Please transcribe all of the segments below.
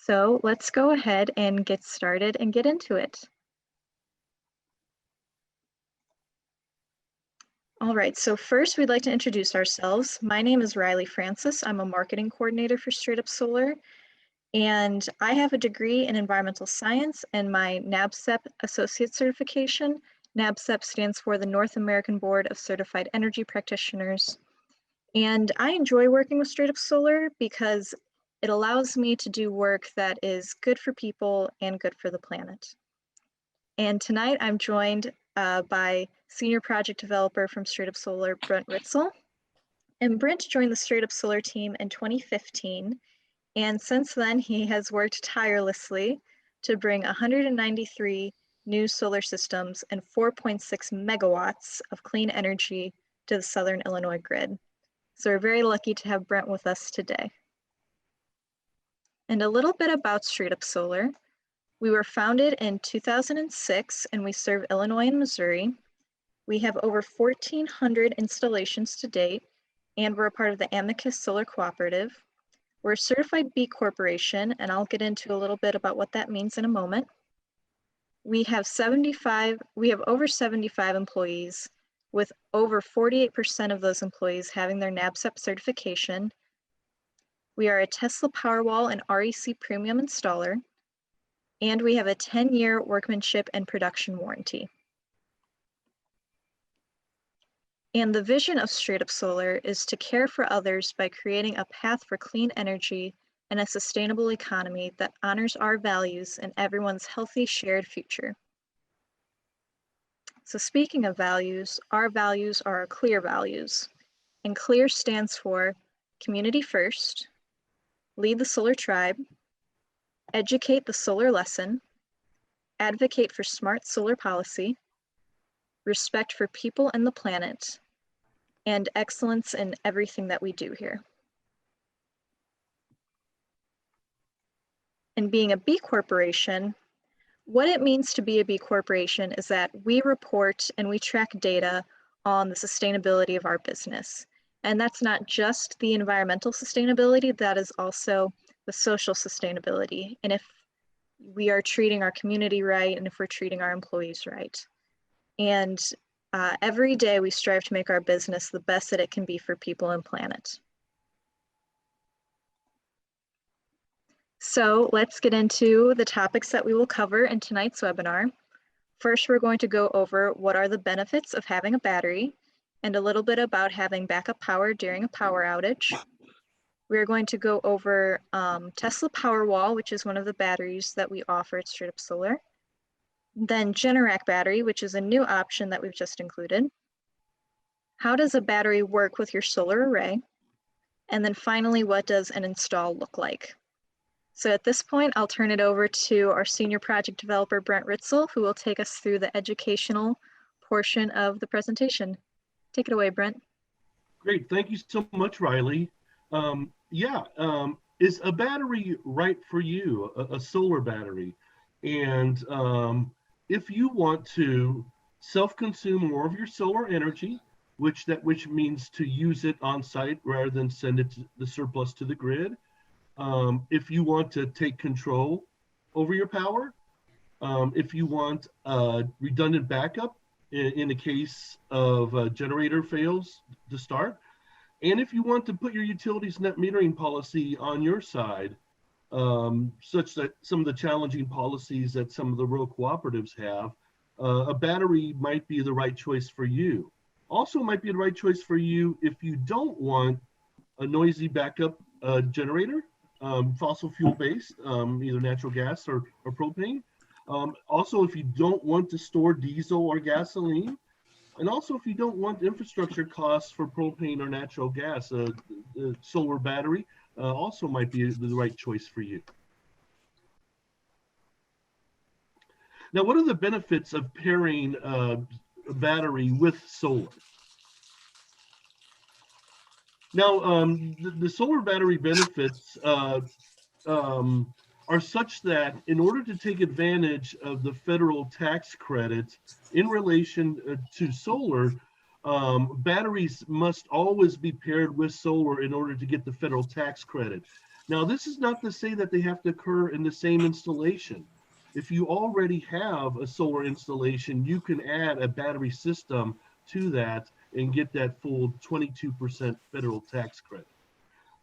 So let's go ahead and get started and get into it. All right, so first we'd like to introduce ourselves. My name is Riley Francis. I'm a marketing coordinator for StraightUp Solar, and I have a degree in environmental science and my NABCEP associate certification. NABCEP stands for the North American Board of Certified Energy Practitioners. And I enjoy working with StraightUp Solar because it allows me to do work that is good for people and good for the planet. And tonight I'm joined by Senior Project Developer from StraightUp Solar, Brent Ritzel. And Brent joined the StraightUp Solar team in 2015. And since then, he has worked tirelessly to bring 193 new solar systems and 4.6 megawatts of clean energy to the Southern Illinois grid. So we're very lucky to have Brent with us today. And a little bit about StraightUp Solar. We were founded in 2006 and we serve Illinois and Missouri. We have over 1,400 installations to date, and we're a part of the Amicus Solar Cooperative. We're a certified B Corporation, and I'll get into a little bit about what that means in a moment. We have over 75 employees, with over 48% of those employees having their NABCEP certification. We are a Tesla Powerwall and REC premium installer, and we have a 10-year workmanship and production warranty. And the vision of StraightUp Solar is to care for others by creating a path for clean energy and a sustainable economy that honors our values and everyone's healthy shared future. So speaking of values, our values are our CLEAR values. And CLEAR stands for community first, lead the solar tribe, educate the solar lesson, advocate for smart solar policy, respect for people and the planet, and excellence in everything that we do here. And being a B Corporation, what it means to be a B Corporation is that we report and we track data on the sustainability of our business. And that's not just the environmental sustainability, that is also the social sustainability. And if we are treating our community right, and if we're treating our employees right. And every day we strive to make our business the best that it can be for people and planet. So let's get into the topics that we will cover in tonight's webinar. First, we're going to go over what are the benefits of having a battery and a little bit about having backup power during a power outage. We're going to go over Tesla Powerwall, which is one of the batteries that we offer at StraightUp Solar. Then Generac battery, which is a new option that we've just included. How does a battery work with your solar array? And then finally, what does an install look like? So at this point, I'll turn it over to our senior project developer, Brent Ritzel, who will take us through the educational portion of the presentation. Take it away, Brent. Great, thank you so much, Riley. Is a battery right for you, a solar battery? And if you want to self-consume more of your solar energy, which means to use it on site rather than send it the surplus to the grid. If you want to take control over your power, if you want redundant backup in the case of a generator fails to start, and if you want to put your utilities net metering policy on your side, such that some of the challenging policies that some of the rural cooperatives have, a battery might be the right choice for you. Also might be the right choice for you if you don't want a noisy backup generator, fossil fuel based, either natural gas or propane. Also, if you don't want to store diesel or gasoline, and also if you don't want infrastructure costs for propane or natural gas, a solar battery also might be the right choice for you. Now, what are the benefits of pairing a battery with solar? Now, the solar battery benefits are such that in order to take advantage of the federal tax credit in relation to solar, batteries must always be paired with solar in order to get the federal tax credit. Now, this is not to say that they have to occur in the same installation. If you already have a solar installation, you can add a battery system to that and get that full 22% federal tax credit.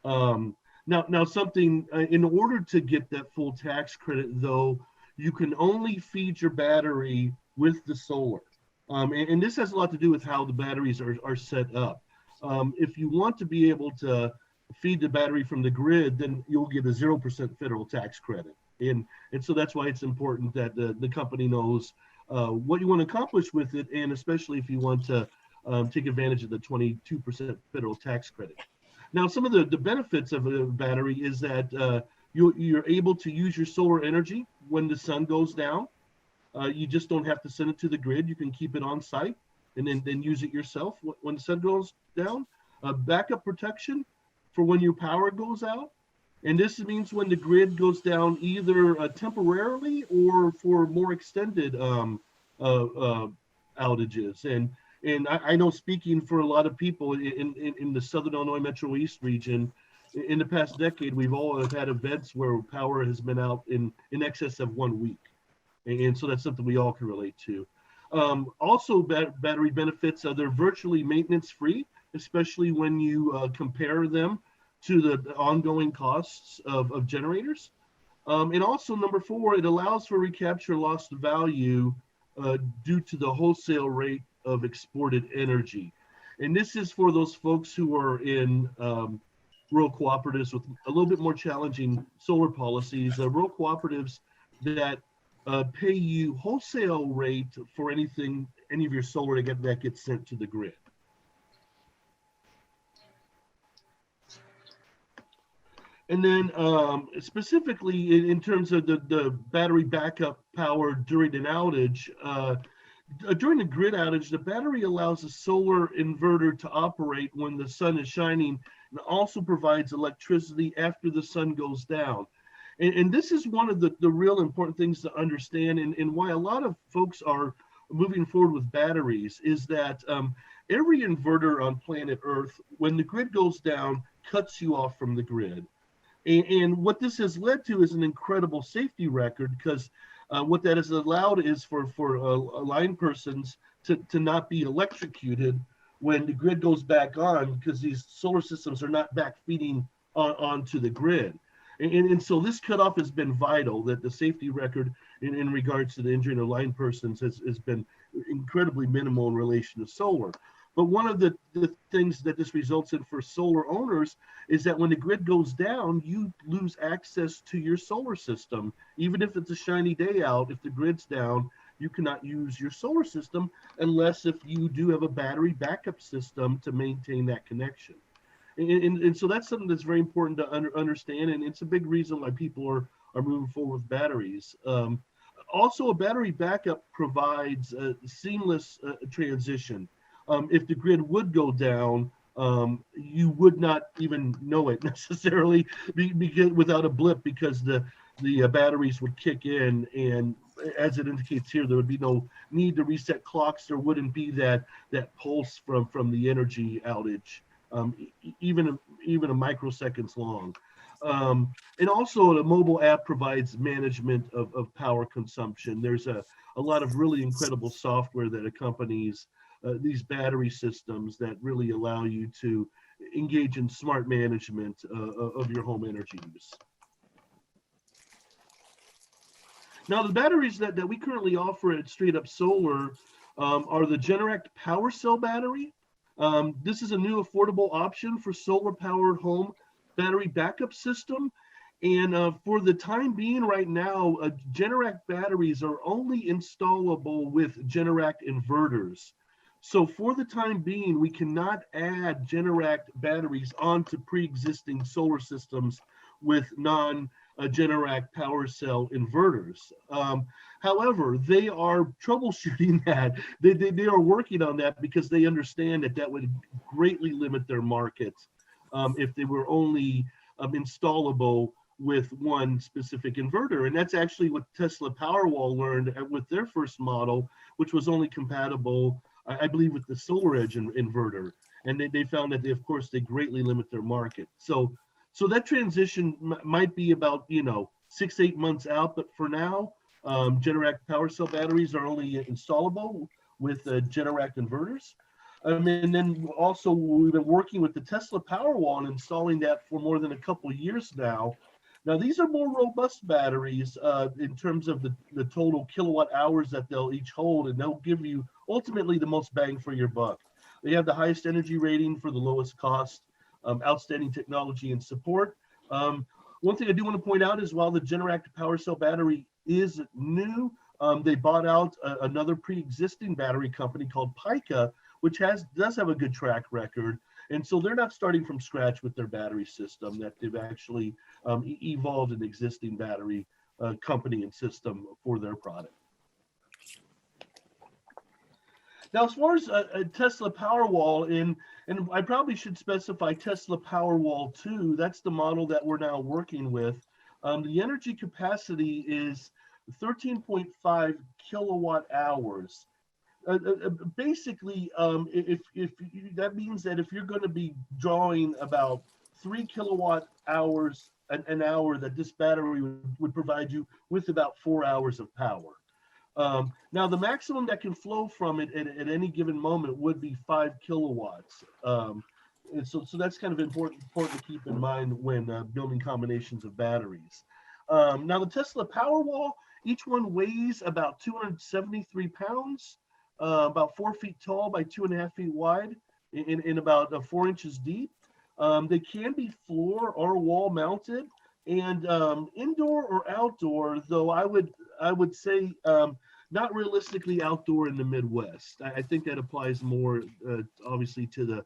Now something in order to get that full tax credit, though, you can only feed your battery with the solar. And this has a lot to do with how the batteries are set up. If you want to be able to feed the battery from the grid, then you'll get a 0% federal tax credit. And so that's why it's important that the company knows what you want to accomplish with it, and especially if you want to take advantage of the 22% federal tax credit. Now, some of the benefits of a battery is that you're able to use your solar energy when the sun goes down. You just don't have to send it to the grid. You can keep it on site and then use it yourself when the sun goes down. Backup protection for when your power goes out. And this means when the grid goes down either temporarily or for more extended outages. And I know, speaking for a lot of people in the Southern Illinois Metro East region, in the past decade, we've all had events where power has been out in excess of 1 week. And so that's something we all can relate to. Also, battery benefits, they're virtually maintenance free, especially when you compare them to the ongoing costs of generators. And also, number 4, it allows for recapture lost value due to the wholesale rate of exported energy. And this is for those folks who are in rural cooperatives with a little bit more challenging solar policies, rural cooperatives that pay you wholesale rate for any of your solar that gets sent to the grid. And then specifically in terms of the battery backup power during an outage, during a grid outage, the battery allows a solar inverter to operate when the sun is shining and also provides electricity after the sun goes down. And this is one of the real important things to understand, and why a lot of folks are moving forward with batteries is that every inverter on planet Earth, when the grid goes down, cuts you off from the grid. And what this has led to is an incredible safety record, because what that has allowed is for line persons to not be electrocuted when the grid goes back on, because these solar systems are not back feeding onto the grid. And so this cutoff has been vital, that the safety record in regards to the injury of line persons has been incredibly minimal in relation to solar. But one of the things that this results in for solar owners is that when the grid goes down, you lose access to your solar system. Even if it's a shiny day out, if the grid's down, you cannot use your solar system unless if you do have a battery backup system to maintain that connection. And so that's something that's very important to understand, and it's a big reason why people are moving forward with batteries. Also, a battery backup provides a seamless transition. If the grid would go down, you would not even know it necessarily because without a blip, because the batteries would kick in, and as it indicates here, there would be no need to reset clocks. There wouldn't be that pulse from the energy outage, even a microseconds long. And also, the mobile app provides management of power consumption. There's a lot of really incredible software that accompanies these battery systems that really allow you to engage in smart management of your home energy use. Now, the batteries that we currently offer at StraightUp Solar are the Generac PWRcell battery. This is a new affordable option for solar-powered home battery backup system. And for the time being right now, Generac batteries are only installable with Generac inverters. So for the time being, we cannot add Generac batteries onto pre-existing solar systems with non-Generac PWRcell inverters. However, they are troubleshooting that. They are working on that because they understand that would greatly limit their market if they were only installable with one specific inverter. And that's actually what Tesla Powerwall learned with their first model, which was only compatible, I believe, with the SolarEdge inverter. And they found that, of course, they greatly limit their market. So So that transition might be about 6-8 months out, but for now, Generac PowerCell batteries are only installable with Generac inverters. And then also we've been working with the Tesla Powerwall and installing that for more than a couple of years now. Now these are more robust batteries in terms of the total kilowatt hours that they'll each hold, and they'll give you ultimately the most bang for your buck. They have the highest energy rating for the lowest cost, outstanding technology and support. One thing I do want to point out is while the Generac PowerCell battery is new, they bought out another pre-existing battery company called Pika, which does have a good track record. And so they're not starting from scratch with their battery system, that they've actually evolved an existing battery company and system for their product. Now, as far as a Tesla Powerwall, and I probably should specify Tesla Powerwall 2, that's the model that we're now working with. The energy capacity is 13.5 kilowatt hours. Basically, if that means that if you're going to be drawing about 3 kilowatt hours an hour, that this battery would provide you with about 4 hours of power. Now, the maximum that can flow from it at any given moment would be 5 kilowatts. And so that's kind of important to keep in mind when building combinations of batteries. Now, the Tesla Powerwall, each one weighs about 273 pounds, about 4 feet tall by 2.5 feet wide, and about 4 inches deep. They can be floor or wall mounted, and indoor or outdoor, though I would say not realistically outdoor in the Midwest. I think that applies more obviously to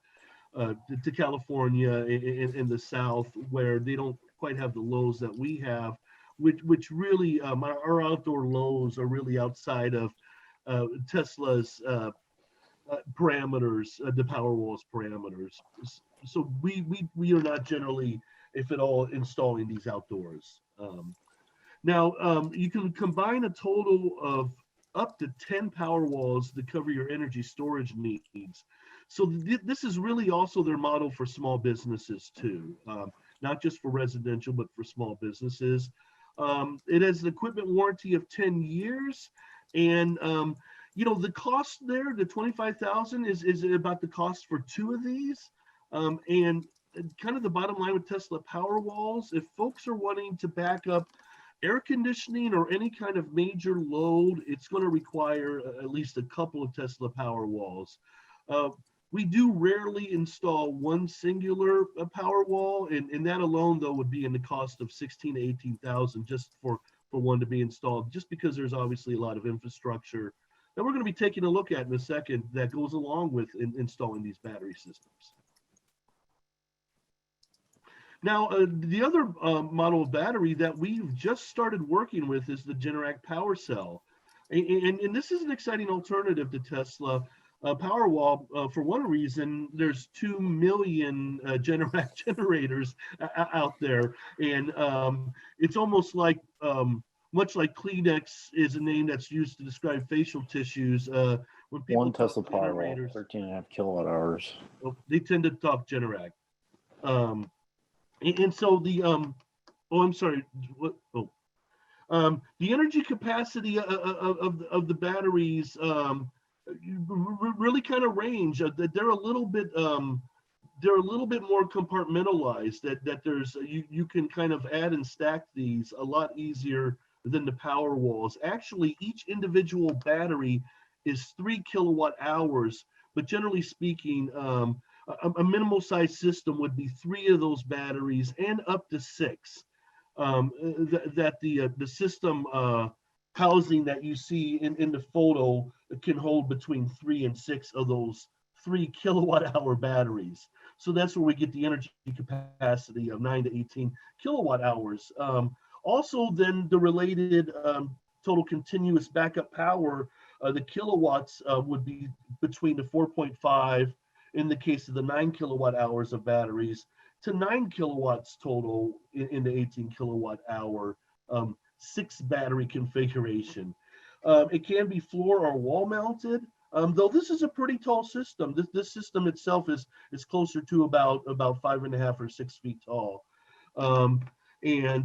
California in the South, where they don't quite have the lows that we have, which really our outdoor lows are really outside of Tesla's parameters, the Powerwall's parameters. So we are not generally, if at all, installing these outdoors. Now, you can combine a total of up to 10 Powerwalls to cover your energy storage needs. So this is really also their model for small businesses too, not just for residential, but for small businesses. It has an equipment warranty of 10 years. And, the cost there, the $25,000 is about the cost for 2 of these. And kind of the bottom line with Tesla Powerwalls, if folks are wanting to back up air conditioning or any kind of major load, it's going to require at least a couple of Tesla Powerwalls. We do rarely install one singular Powerwall, and that alone, though, would be in the cost of $16,000 to $18,000 just for one to be installed, just because there's obviously a lot of infrastructure that we're going to be taking a look at in a second that goes along with installing these battery systems. Now, the other model of battery that we've just started working with is the Generac PWRcell. And this is an exciting alternative to Tesla Powerwall. For one reason, there's 2 million Generac generators out there. And it's almost like, much like Kleenex is a name that's used to describe facial tissues. When people one Tesla Powerwall, generators, 13.5 kilowatt hours. they tend to talk Generac. And so the the energy capacity of the batteries really kind of range. They're a little bit more compartmentalized. That there's you can kind of add and stack these a lot easier than the Powerwalls. Actually, each individual battery is 3 kilowatt hours, but generally speaking, a minimal size system would be 3 of those batteries and up to 6. That the system housing that you see in the photo can hold between 3 and 6 of those 3 kilowatt hour batteries. So that's where we get the energy capacity of 9 to 18 kilowatt hours. Also, then the related total continuous backup power, the kilowatts would be between the 4.5 in the case of the 9 kilowatt hours of batteries to 9 kilowatts total in the 18 kilowatt hour 6 battery configuration. It can be floor or wall mounted, though this is a pretty tall system. This system itself is closer to about 5.5 or 6 feet tall. And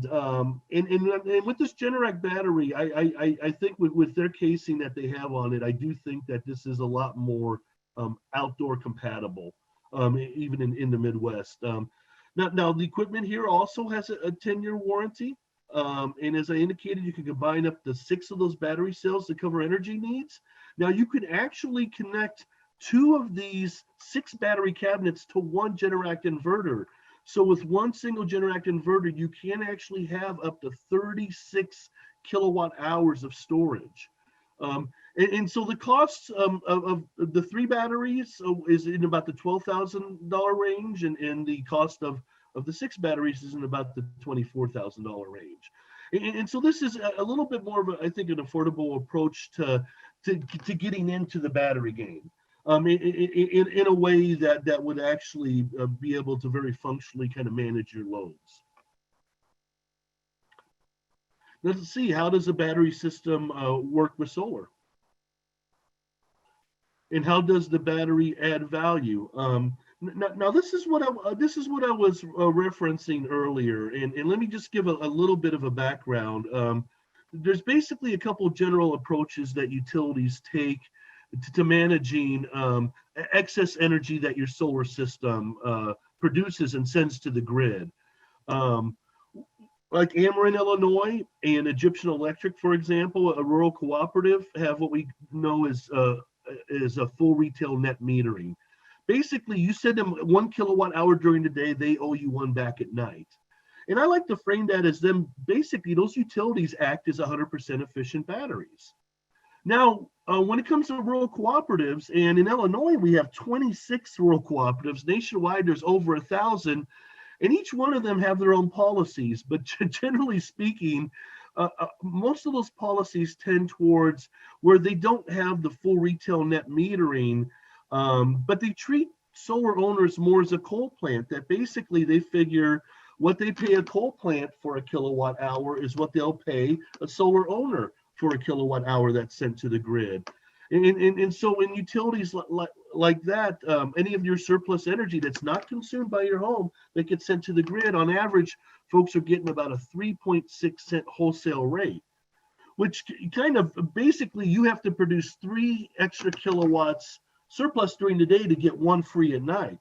with this Generac battery, I think with their casing that they have on it, I do think that this is a lot more outdoor compatible, even in the Midwest. Now the equipment here also has a 10-year warranty. And as I indicated, you can combine up to 6 of those battery cells to cover energy needs. Now you can actually connect 2 of these 6 battery cabinets to one Generac inverter. So with one single Generac inverter, you can actually have up to 36 kilowatt hours of storage. And so the costs of the 3 batteries is in about the $12,000 range, and the cost of the 6 batteries is in about the $24,000 range. And so this is a little bit more of, I think, an affordable approach to getting into the battery game. In a way that would actually be able to very functionally kind of manage your loads. Let's see, how does a battery system work with solar? And how does the battery add value? Now this is what I was referencing earlier, and let me just give a little bit of a background. There's basically a couple of general approaches that utilities take to managing excess energy that your solar system produces and sends to the grid. Like Ameren, Illinois, and Egyptian Electric, for example, a rural cooperative, have what we know as a full retail net metering. Basically, you send them 1 kilowatt hour during the day, they owe you 1 back at night. And I like to frame that as them, basically, those utilities act as 100% efficient batteries. Now, when it comes to rural cooperatives, and in Illinois, we have 26 rural cooperatives. Nationwide, there's over 1,000, and each one of them have their own policies. But generally speaking, most of those policies tend towards where they don't have the full retail net metering, but they treat solar owners more as a coal plant, that basically they figure what they pay a coal plant for a kilowatt hour is what they'll pay a solar owner for a kilowatt hour that's sent to the grid. And so in utilities like that, any of your surplus energy that's not consumed by your home that gets sent to the grid, on average, folks are getting about a 3.6 cent wholesale rate, which kind of basically you have to produce 3 extra kilowatts surplus during the day to get 1 free at night.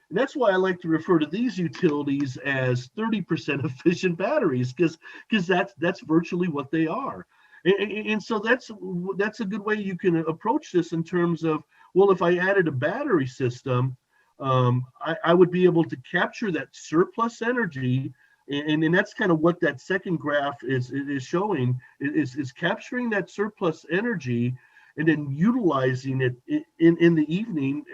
And that's why I like to refer to these utilities as 30% efficient batteries, because that's virtually what they are. And so that's a good way you can approach this in terms of, well, if I added a battery system, I would be able to capture that surplus energy, and that's kind of what that second graph is showing, is capturing that surplus energy and then utilizing it in the evening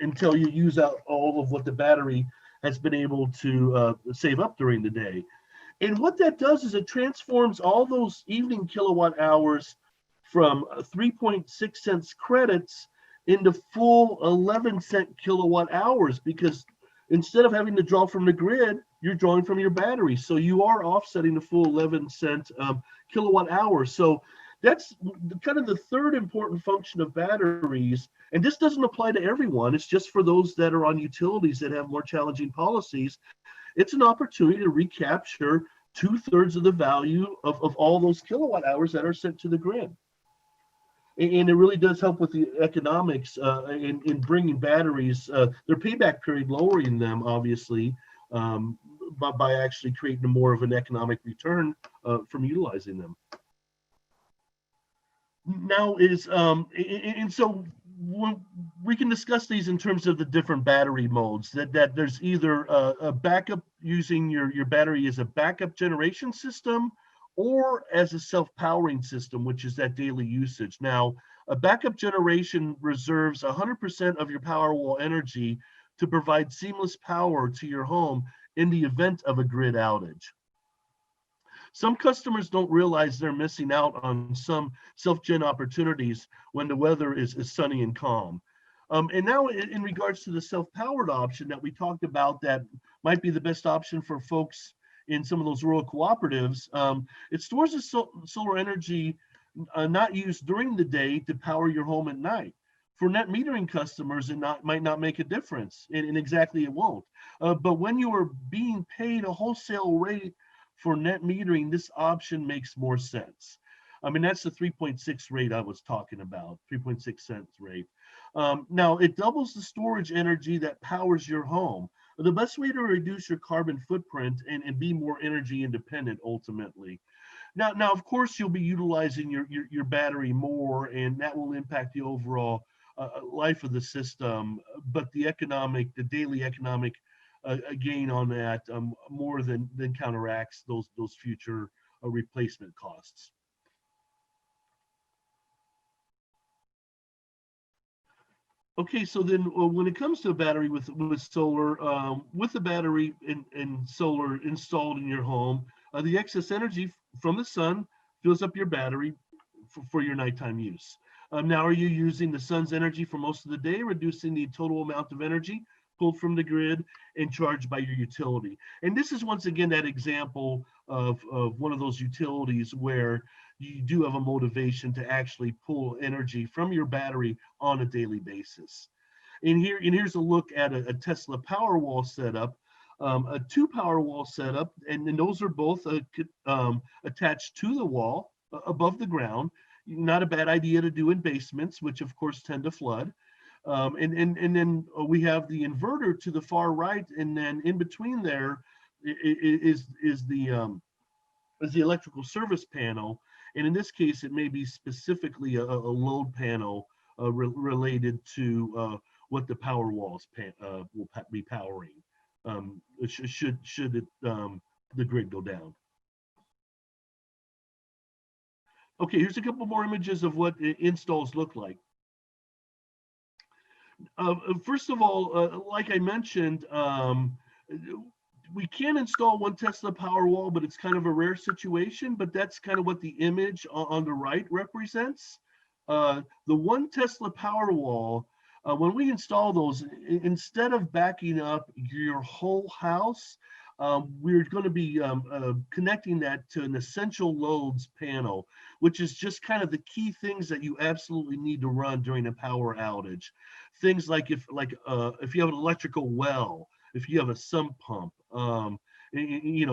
until you use out all of what the battery has been able to save up during the day. And what that does is it transforms all those evening kilowatt hours from 3.6 cents credits into full 11-cent kilowatt hours, because instead of having to draw from the grid, you're drawing from your battery. So you are offsetting the full 11-cent kilowatt hours. So that's kind of the third important function of batteries. And this doesn't apply to everyone. It's just for those that are on utilities that have more challenging policies. It's an opportunity to recapture 2/3 of the value of all those kilowatt hours that are sent to the grid. And it really does help with the economics in bringing batteries, their payback period, lowering them, obviously, by actually creating more of an economic return from utilizing them. Now and so we can discuss these in terms of the different battery modes, that there's either a backup, using your battery as a backup generation system, or as a self-powering system, which is that daily usage. Now, a backup generation reserves 100% of your Powerwall energy to provide seamless power to your home in the event of a grid outage. Some customers don't realize they're missing out on some self-gen opportunities when the weather is sunny and calm. And now in regards to the self-powered option that we talked about, that might be the best option for folks in some of those rural cooperatives, it stores the solar energy not used during the day to power your home at night. For net metering customers, it might not make a difference, and exactly it won't. But when you are being paid a wholesale rate for net metering, this option makes more sense. I mean, that's the 3.6 rate I was talking about, 3.6 cents rate. Now, it doubles the storage energy that powers your home. The best way to reduce your carbon footprint and be more energy independent ultimately. Now, of course, you'll be utilizing your battery more, and that will impact the overall life of the system. But the daily economic gain on that more than counteracts those future replacement costs. Okay, so then when it comes to a battery with solar, with the battery and solar installed in your home, the excess energy from the sun fills up your battery for your nighttime use. Now, are you using the sun's energy for most of the day, reducing the total amount of energy pulled from the grid and charged by your utility? And this is once again that example of one of those utilities where you do have a motivation to actually pull energy from your battery on a daily basis. And here's a look at a Tesla Powerwall setup, a 2 Powerwall setup, and then those are both attached to the wall above the ground. Not a bad idea to do in basements, which of course tend to flood. And then we have the inverter to the far right, and then in between there is the electrical service panel. And in this case, it may be specifically a load panel related to what the Powerwalls will be powering. Should the grid go down. Okay, here's a couple more images of what installs look like. First of all, like I mentioned, we can install one Tesla Powerwall, but it's kind of a rare situation, but that's kind of what the image on the right represents. The one Tesla Powerwall, when we install those, instead of backing up your whole house, we're going to be connecting that to an essential loads panel, which is just kind of the key things that you absolutely need to run during a power outage. Things like if you have an electrical well, if you have a sump pump,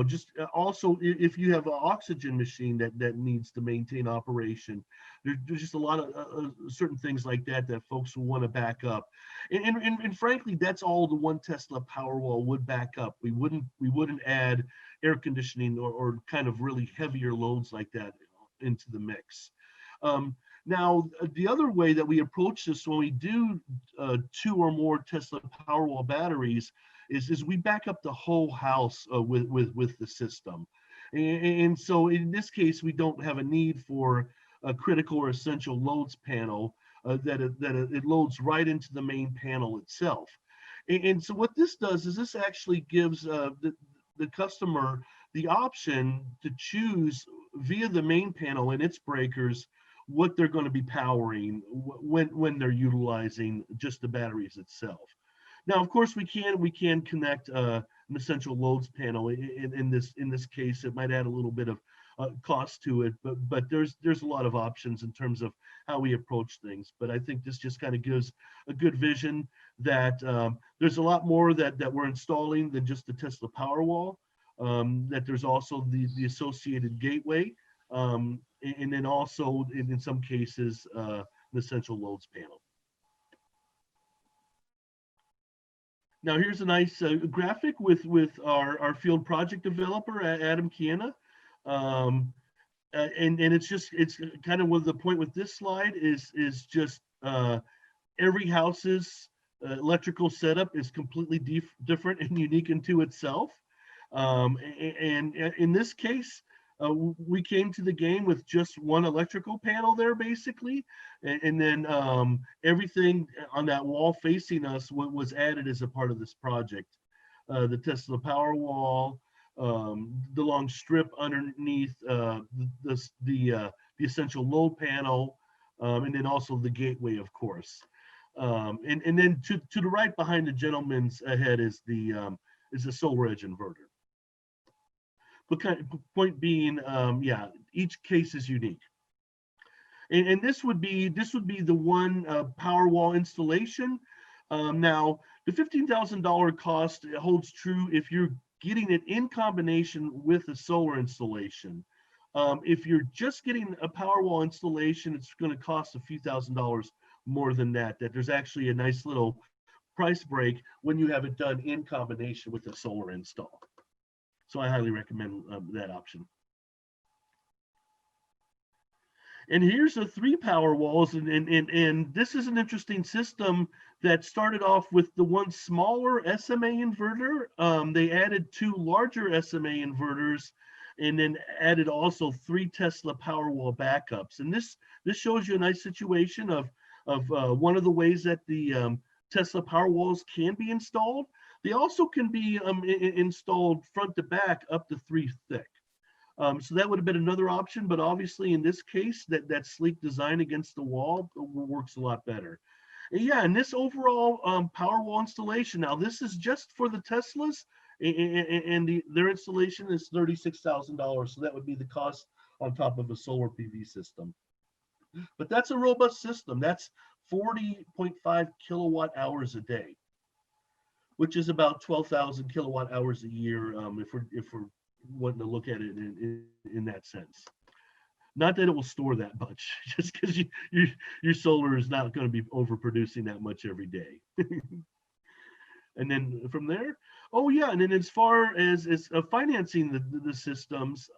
just also if you have an oxygen machine that needs to maintain operation, there's just a lot of certain things like that folks will want to back up, and frankly, that's all the one Tesla Powerwall would back up. We wouldn't add air conditioning or kind of really heavier loads like that into the mix. Now, the other way that we approach this when we do 2 or more Tesla Powerwall batteries is we back up the whole house with the system. And so in this case, we don't have a need for a critical or essential loads panel that it loads right into the main panel itself. And so what this does is this actually gives the customer the option to choose via the main panel and its breakers what they're going to be powering when they're utilizing just the batteries itself. Now, of course, we can connect an essential loads panel. In this case, it might add a little bit of cost to it, but there's a lot of options in terms of how we approach things. But I think this just kind of gives a good vision that there's a lot more that we're installing than just the Tesla Powerwall. That there's also the associated gateway, and then also in some cases an essential loads panel. Now here's a nice graphic with our field project developer, Adam Kiena. And it's kind of what the point with this slide is just every house's electrical setup is completely different and unique into itself. And in this case, we came to the game with just one electrical panel there, basically, and then everything on that wall facing us was added as a part of this project. The Tesla Powerwall, the long strip underneath the essential load panel, and then also the gateway, of course. And then to the right behind the gentleman's head is the SolarEdge inverter. But point being, yeah, each case is unique. And this would be the one Powerwall installation. Now, the $15,000 cost holds true if you're getting it in combination with a solar installation. If you're just getting a Powerwall installation, it's going to cost a few $1,000s more than that. That there's actually a nice little price break when you have it done in combination with a solar install. So I highly recommend that option. And here's the 3 Powerwalls, and this is an interesting system that started off with the one smaller SMA inverter. They added 2 larger SMA inverters, and then added also 3 Tesla Powerwall backups. And this shows you a nice situation of one of the ways that the Tesla Powerwalls can be installed. They also can be installed front to back up to 3 thick. So that would have been another option, but obviously in this case, that sleek design against the wall works a lot better. And yeah, and this overall Powerwall installation, now this is just for the Teslas, and their installation is $36,000. So that would be the cost on top of a solar PV system. But that's a robust system. That's 40.5 kilowatt hours a day, which is about 12,000 kilowatt hours a year if we're wanting to look at it in that sense. Not that it will store that much, just because your solar is not going to be overproducing that much every day. And then from there, oh yeah, and then as far as financing the systems,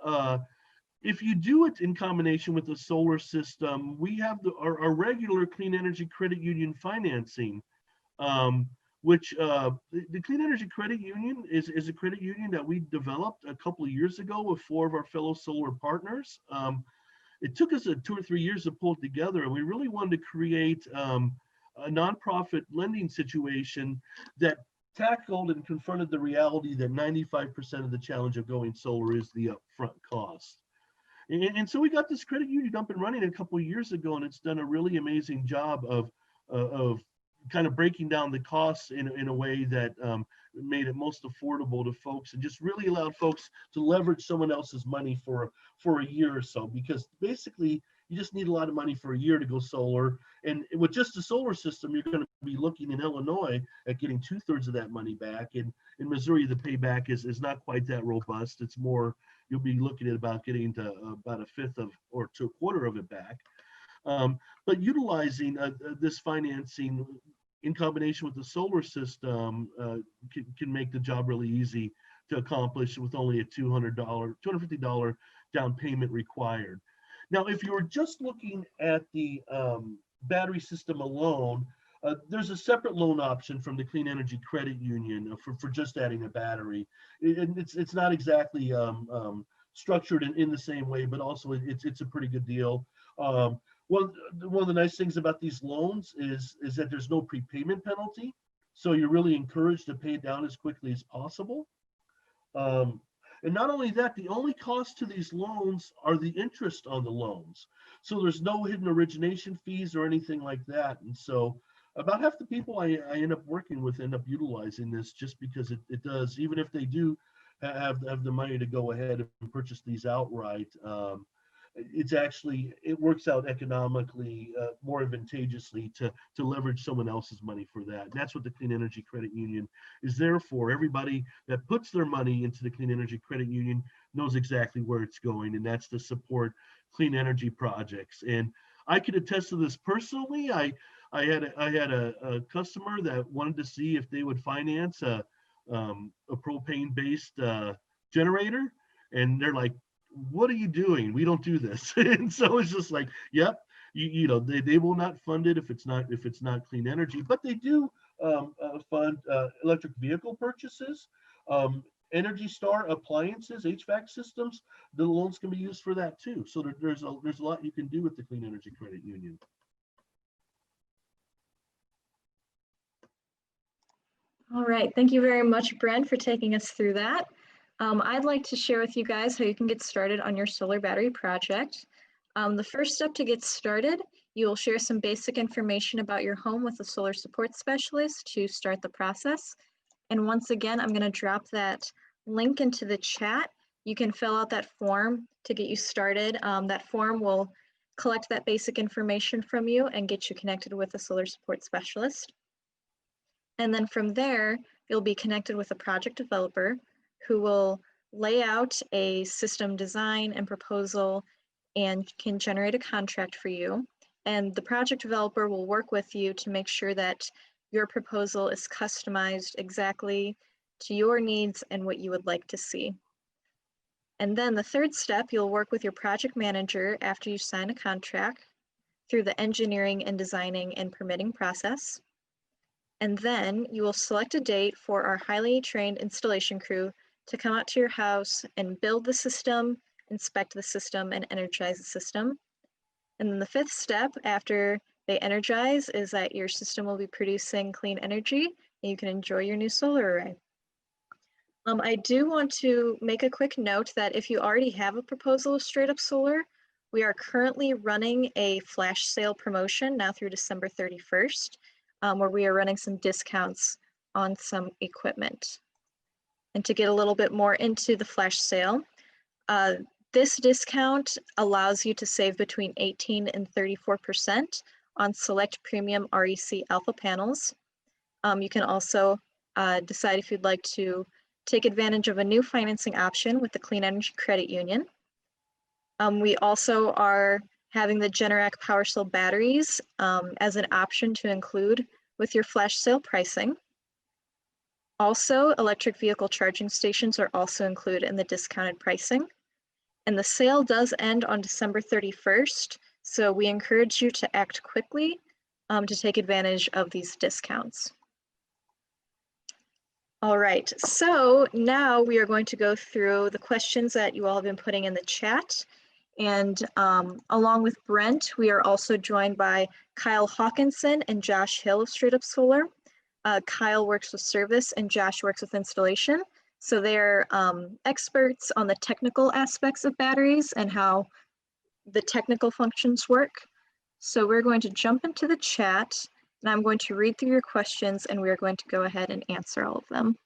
if you do it in combination with the solar system, we have our regular clean energy credit union financing, which the Clean Energy Credit Union is a credit union that we developed a couple of years ago with 4 of our fellow solar partners. It took us 2 or 3 years to pull it together, and we really wanted to create a nonprofit lending situation that tackled and confronted the reality that 95% of the challenge of going solar is the upfront cost. And so we got this credit union up and running a couple of years ago, and it's done a really amazing job of kind of breaking down the costs in a way that made it most affordable to folks, and just really allowed folks to leverage someone else's money for a year or so, because basically you just need a lot of money for a year to go solar. And with just the solar system, you're going to be looking in Illinois at getting 2/3 of that money back. And in Missouri, the payback is not quite that robust. It's more, you'll be looking at about getting to about 1/5 or to 1/4 of it back. But utilizing this financing in combination with the solar system can make the job really easy to accomplish with only a $250 down payment required. Now, if you were just looking at the battery system alone, there's a separate loan option from the Clean Energy Credit Union for just adding a battery. It's not exactly structured in the same way, but also it's a pretty good deal. One of the nice things about these loans is that there's no prepayment penalty, so you're really encouraged to pay it down as quickly as possible. And not only that, the only cost to these loans are the interest on the loans. So there's no hidden origination fees or anything like that. And so about half the people I end up working with end up utilizing this, just because it does, even if they do have the money to go ahead and purchase these outright. It works out economically more advantageously to leverage someone else's money for that. And that's what the Clean Energy Credit Union is there for. Everybody that puts their money into the Clean Energy Credit Union knows exactly where it's going, and that's to support clean energy projects. And I could attest to this personally. I had a customer that wanted to see if they would finance a propane-based generator, and they're like, "What are you doing? We don't do this." And so it's just like, yep, you know, they will not fund it if it's not clean energy, but they do fund electric vehicle purchases, Energy Star appliances, HVAC systems. The loans can be used for that too. So there's a lot you can do with the Clean Energy Credit Union. All right, thank you very much, Brent, for taking us through that. I'd like to share with you guys how you can get started on your solar battery project. The first step to get started, you will share some basic information about your home with a solar support specialist to start the process. And once again, I'm going to drop that link into the chat. You can fill out that form to get you started. That form will collect that basic information from you and get you connected with a solar support specialist. And then from there, you'll be connected with a project developer who will lay out a system design and proposal and can generate a contract for you. And the project developer will work with you to make sure that your proposal is customized exactly to your needs and what you would like to see. And then the third step, you'll work with your project manager after you sign a contract through the engineering and designing and permitting process. And then you will select a date for our highly trained installation crew to come out to your house and build the system, inspect the system, and energize the system. And then the fifth step after they energize is that your system will be producing clean energy and you can enjoy your new solar array. I do want to make a quick note that if you already have a proposal with StraightUp Solar, we are currently running a flash sale promotion now through December 31st, where we are running some discounts on some equipment. And to get a little bit more into the flash sale, this discount allows you to save between 18 and 34% on select premium REC alpha panels. You can also decide if you'd like to take advantage of a new financing option with the Clean Energy Credit Union. We also are having the Generac PWRcell batteries as an option to include with your flash sale pricing. Also, electric vehicle charging stations are also included in the discounted pricing. And the sale does end on December 31st, so we encourage you to act quickly to take advantage of these discounts. All right, so now we are going to go through the questions that you all have been putting in the chat. And along with Brent, we are also joined by Kyle Hawkinson and Josh Hill of StraightUp Solar. Kyle works with service and Josh works with installation. So they're experts on the technical aspects of batteries and how the technical functions work. So we're going to jump into the chat and I'm going to read through your questions and we're going to go ahead and answer all of them.